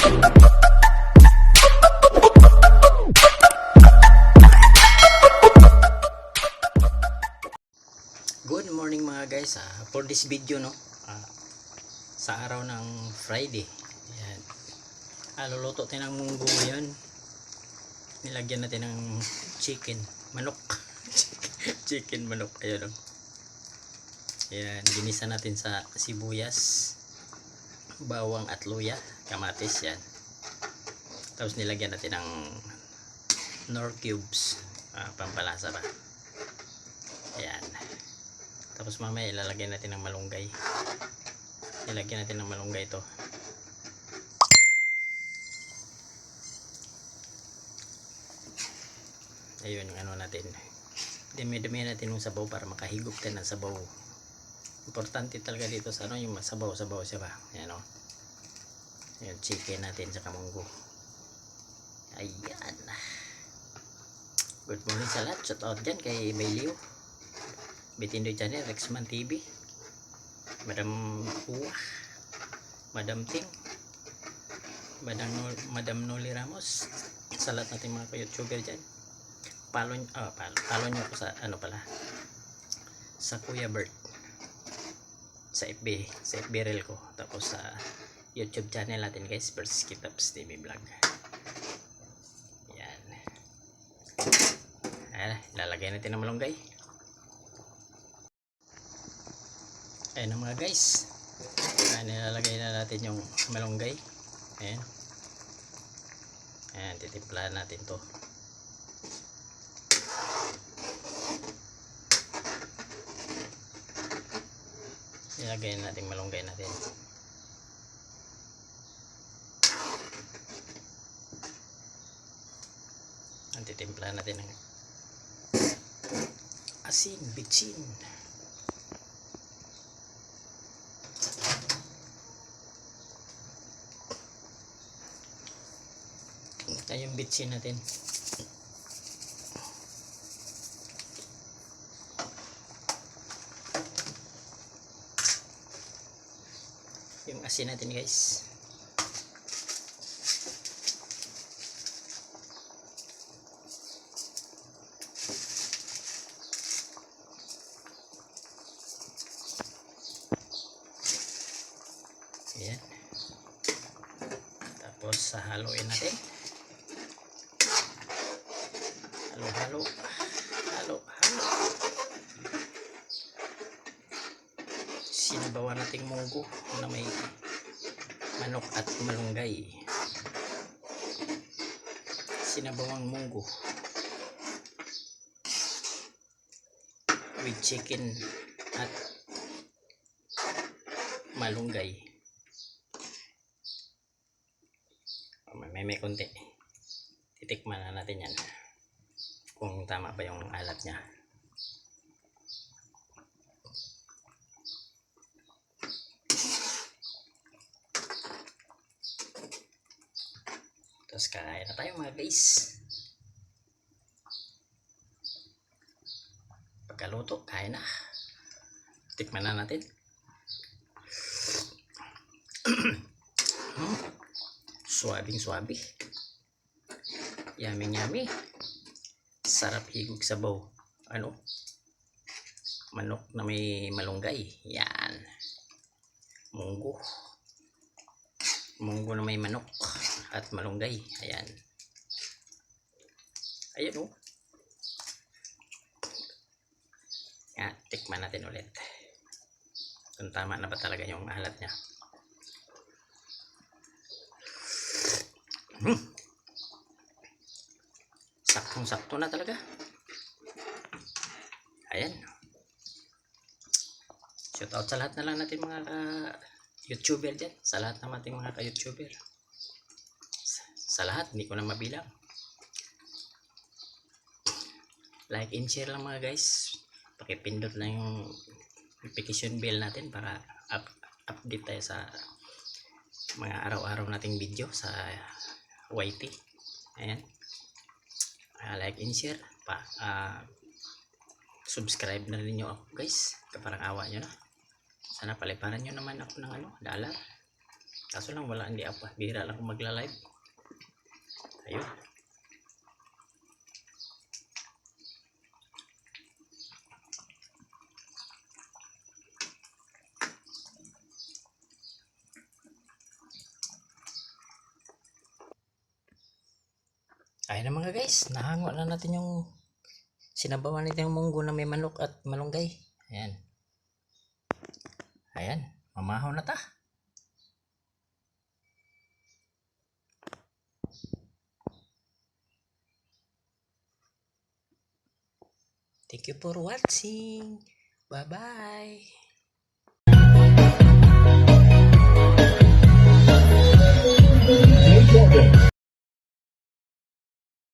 Good morning mga guys, for this video sa araw ng Friday. Ayan. Luluto tayo ng munggo ngayon. Nilagyan natin ng chicken, manok. Chicken manok, ayun o. Ayan, ginisa natin sa sibuyas, bawang at luya, kamatis yan. Tapos nilagyan natin ng Knorr cubes, pampalasa ba. Ayan. Tapos mamaya ilalagay natin ng malunggay. Ilagyan natin ng malunggay ito. Ayun yung ano natin. Dumi-dumi natin yung sabaw para makahigop tayo ng sabaw. Importante talaga dito sa ano yung sabaw-sabaw siya ba. Ayan o. Ayan, chicken natin sa kamunggo. Ayan. Good morning sa lahat. Shout out dyan kay Bailio, Bitindo Channel, Rexman TV, Madam Uwa, Madam Ting, Madam Noli Ramos, sa lahat natin mga ka-YouTuber dyan. Follow nyo ko sa ano pala, sa Kuya Bert, sa FB reel ko, tapos sa YouTube channel natin guys, Bert's Kitaps TV Vlog. Yan. Lalagay natin ng malunggay. Ayan na mga guys, nilalagay na natin yung malunggay. Ayan, ayan, titimplahan natin to. Nilagay na natin malunggay natin. Titimplahan natin ng asin, bitsin. Yung bitsin natin. Yung asin natin guys. Ayan. Tapos haluin natin. Halo. Sinabawan nating munggo na may manok at malunggay. Sinabawang munggo with chicken at malunggay. May konti. Titikman na natin yan kung tama ba yung alat niya. Tapos kain na tayo mga guys. Pagkaluto, kain na. Tikman na natin. Swabing-swabi. Yummy. Sarap higog sabaw. Manok na may malunggay. Yan. Munggo na may manok at malunggay. Ayan o. Tikman natin ulit kung tama na ba talaga yung alat niya. Saktong-sakto na talaga. Ayan. Shout out sa lahat na lang natin mga YouTuber dyan. Sa lahat ng ating mga ka-YouTuber. Sa lahat, hindi ko na mabilang. Like and share lang mga guys. Pakipindot na yung notification bell natin para update tayo sa mga araw-araw nating video sa YT. Ayan. Like and share. Subscribe na rin nyo ako guys. Parang awa nyo na. Sana paliparan nyo naman ako ng $1. Kaso lang wala, hindi apa. Bihira lang akong magla-live. Ayun. Ayun na mga guys, nahango na natin yung sinabawan natin yung munggo na may manok at malunggay. Ayan. Ayan, mamahaw na ta. Thank you for watching. Bye-bye. No problem.